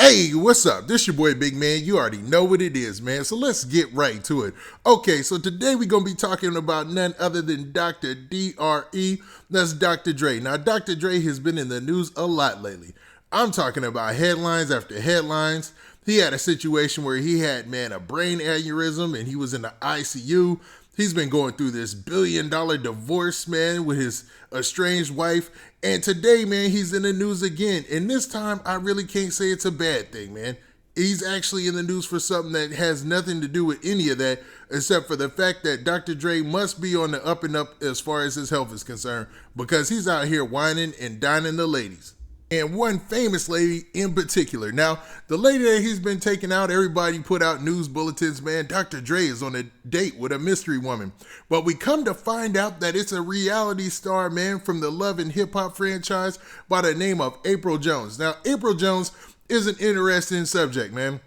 Hey, what's up? This your boy Big Man. You already know what it is, man. So let's get right to it. Okay, so today we're going to be talking about none other than Dr. Dre. That's Dr. Dre. Now, Dr. Dre has been in the news a lot lately. I'm talking about headlines after headlines. He had a situation where he had, a brain aneurysm and he was in the ICU. He's been going through this $1 billion divorce, man, with his estranged wife. And today, man, he's in the news again. And this time, I really can't say it's a bad thing, man. He's actually in the news for something that has nothing to do with any of that, except for the fact that Dr. Dre must be on the up and up as far as his health is concerned, because he's out here whining and dining the ladies. And one famous lady in particular. Now, the lady that he's been taking out, everybody put out news bulletins, man, Dr. Dre is on a date with a mystery woman. But we come to find out that it's a reality star, man, from the Love and Hip Hop franchise by the name of Apryl Jones. Now, Apryl Jones is an interesting subject, man,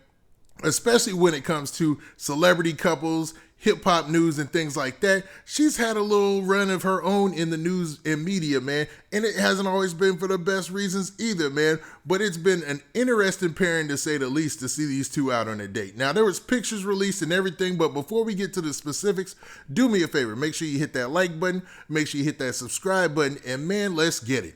especially when it comes to celebrity couples, hip hop news and things like that. She's had a little run of her own in the news and media, man, and it hasn't always been for the best reasons either, man, but it's been an interesting pairing to say the least to see these two out on a date. Now, there was pictures released and everything, but before we get to the specifics, do me a favor, make sure you hit that like button, make sure you hit that subscribe button, and man, let's get it.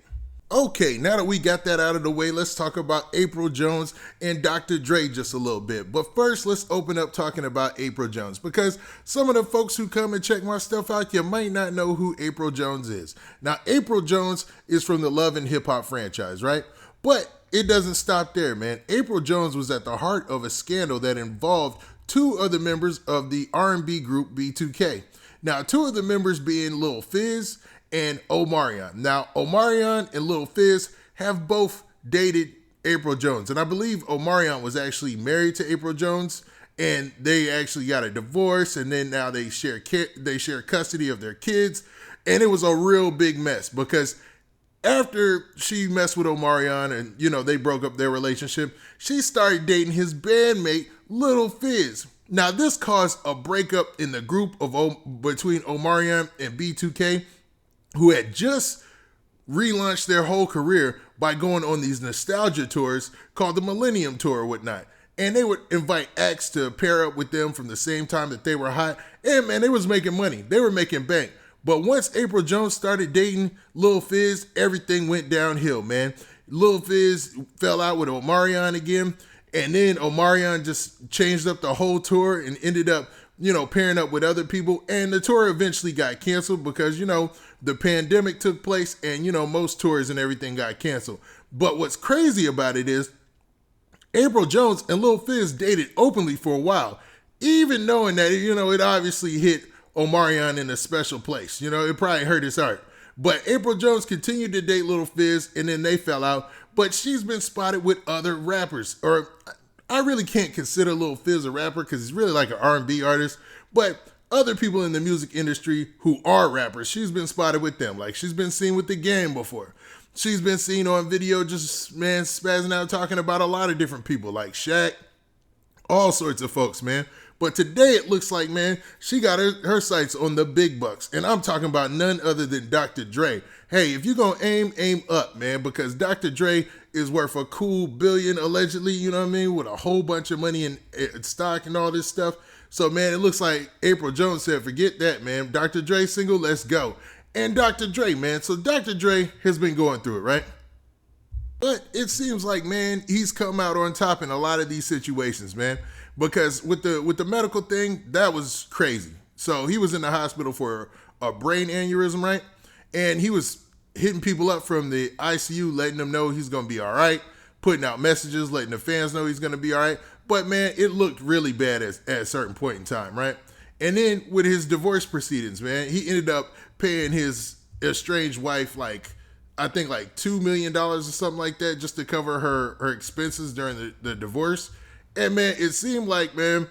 Okay, now that we got that out of the way, let's talk about Apryl Jones and Dr. Dre just a little bit. But first, let's open up talking about Apryl Jones, because some of the folks who come and check my stuff out, you might not know who Apryl Jones is. Now, Apryl Jones is from the Love and Hip Hop franchise, right? But it doesn't stop there, man. Apryl Jones was at the heart of a scandal that involved two of the members of the R&B group B2K. Now, two of the members being Lil Fizz and Omarion. Now, Omarion and Lil Fizz have both dated Apryl Jones. And I believe Omarion was actually married to Apryl Jones, and they actually got a divorce, and then now they share custody of their kids. And it was a real big mess, because after she messed with Omarion and, they broke up their relationship, she started dating his bandmate, Lil Fizz. Now, this caused a breakup in the group between Omarion and B2K, who had just relaunched their whole career by going on these nostalgia tours called the Millennium Tour or whatnot. And they would invite acts to pair up with them from the same time that they were hot. And man, they was making money. They were making bank. But once Apryl Jones started dating Lil Fizz, everything went downhill, man. Lil Fizz fell out with Omarion again. And then Omarion just changed up the whole tour and ended up pairing up with other people. And the tour eventually got canceled because, the pandemic took place and, most tours and everything got canceled. But what's crazy about it is Apryl Jones and Lil Fizz dated openly for a while, even knowing that, it obviously hit Omarion in a special place. It probably hurt his heart. But Apryl Jones continued to date Lil Fizz, and then they fell out. But she's been spotted with other rappers. Or I really can't consider Lil Fizz a rapper because he's really like an R&B artist. But other people in the music industry who are rappers, she's been spotted with them. Like, she's been seen with The Game before. She's been seen on video just, spazzing out talking about a lot of different people like Shaq, all sorts of folks, man. But today it looks like, man, she got her sights on the big bucks. And I'm talking about none other than Dr. Dre. Hey, if you're going to aim up, man, because Dr. Dre is worth a cool billion, allegedly, with a whole bunch of money in stock and all this stuff. So, man, it looks like Apryl Jones said, forget that, man. Dr. Dre single, let's go. And Dr. Dre, man. So Dr. Dre has been going through it, right? But it seems like, man, he's come out on top in a lot of these situations, man. Because with the medical thing, that was crazy. So he was in the hospital for a brain aneurysm, right? And he was hitting people up from the ICU, letting them know he's going to be all right, putting out messages, letting the fans know he's going to be all right. But, man, it looked really bad at a certain point in time, right? And then with his divorce proceedings, man, he ended up paying his estranged wife, I think $2 million or something like that, just to cover her expenses during the divorce. And, man, it seemed like, man,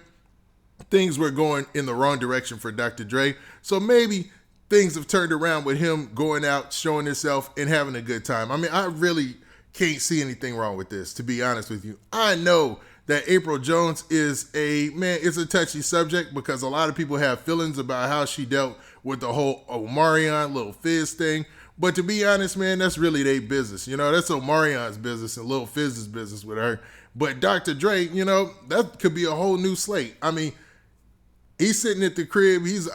things were going in the wrong direction for Dr. Dre. So maybe things have turned around with him going out, showing himself, and having a good time. I mean, I really can't see anything wrong with this, to be honest with you. I know that Apryl Jones is it's a touchy subject because a lot of people have feelings about how she dealt with the whole Omarion, Lil Fizz thing. But to be honest, man, that's really their business. That's Omarion's business and Lil Fizz's business with her. But Dr. Dre, you know, that could be a whole new slate. I mean, he's sitting at the crib. He's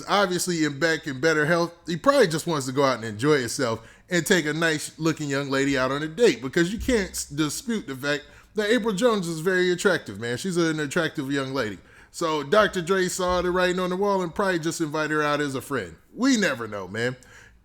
obviously back in better health. He probably just wants to go out and enjoy himself and take a nice looking young lady out on a date, because you can't dispute the fact that Apryl Jones is very attractive, man. She's an attractive young lady. So Dr. Dre saw the writing on the wall and probably just invited her out as a friend. We never know, man.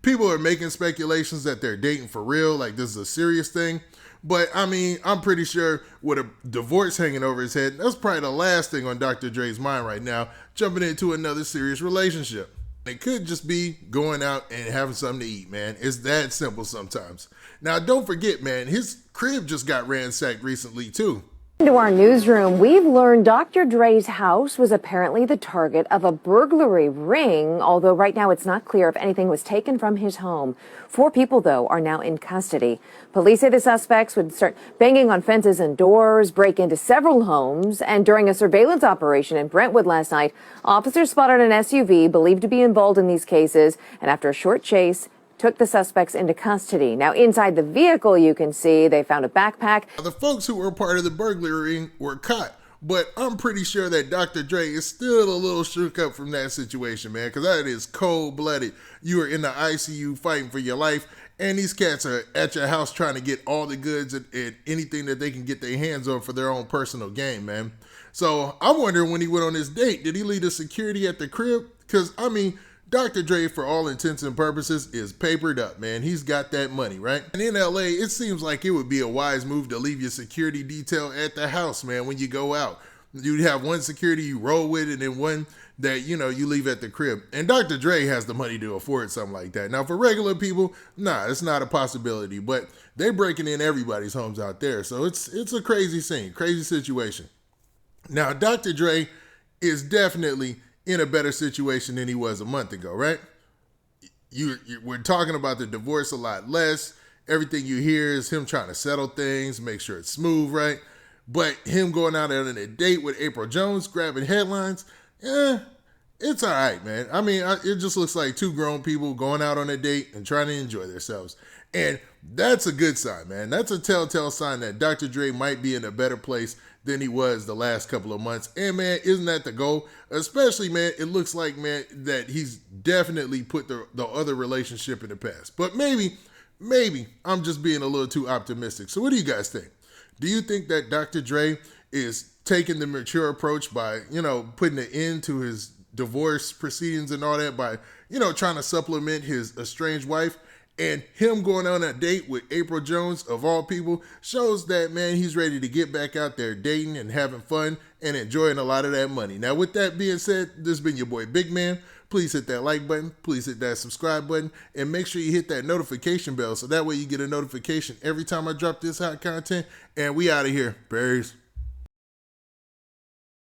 People are making speculations that they're dating for real, like this is a serious thing. But I mean, I'm pretty sure with a divorce hanging over his head, that's probably the last thing on Dr. Dre's mind right now, jumping into another serious relationship. It could just be going out and having something to eat, man. It's that simple sometimes. Now, don't forget, man, his crib just got ransacked recently, too. To our newsroom, we've learned Dr. Dre's house was apparently the target of a burglary ring, although right now it's not clear if anything was taken from his home. 4 people, though, are now in custody. Police say the suspects would start banging on fences and doors, break into several homes, and during a surveillance operation in Brentwood last night, officers spotted an SUV believed to be involved in these cases, and after a short chase, took the suspects into custody. Now, inside the vehicle, you can see they found a backpack. The folks who were part of the burglary were caught, but I'm pretty sure that Dr. Dre is still a little shook up from that situation, man, because that is cold-blooded. You are in the ICU fighting for your life, and these cats are at your house trying to get all the goods and anything that they can get their hands on for their own personal gain, man. So I'm wondering, when he went on his date, did he leave the security at the crib? Because, I mean, Dr. Dre, for all intents and purposes, is papered up, man. He's got that money, right? And in LA, it seems like it would be a wise move to leave your security detail at the house, man, when you go out. You'd have one security you roll with and then one that, you know, you leave at the crib. And Dr. Dre has the money to afford something like that. Now, for regular people, nah, it's not a possibility. But they're breaking in everybody's homes out there. So it's a crazy scene, crazy situation. Now, Dr. Dre is definitely in a better situation than he was a month ago, right? We're talking about the divorce a lot less. Everything you hear is him trying to settle things, make sure it's smooth, right? But him going out on a date with Apryl Jones, grabbing headlines, it's all right, man. I mean, it just looks like 2 grown people going out on a date and trying to enjoy themselves. And that's a good sign, man. That's a telltale sign that Dr. Dre might be in a better place than he was the last couple of months. And, man, isn't that the goal? Especially, man, it looks like, man, that he's definitely put the other relationship in the past. But maybe I'm just being a little too optimistic. So what do you guys think? Do you think that Dr. Dre is taking the mature approach by, you know, putting an end to his divorce proceedings and all that by, you know, trying to supplement his estranged wife? And him going on a date with Apryl Jones, of all people, shows that, man, he's ready to get back out there dating and having fun and enjoying a lot of that money. Now, with that being said, this has been your boy Big Man. Please hit that like button. Please hit that subscribe button. And make sure you hit that notification bell so that way you get a notification every time I drop this hot content. And we out of here. Peace.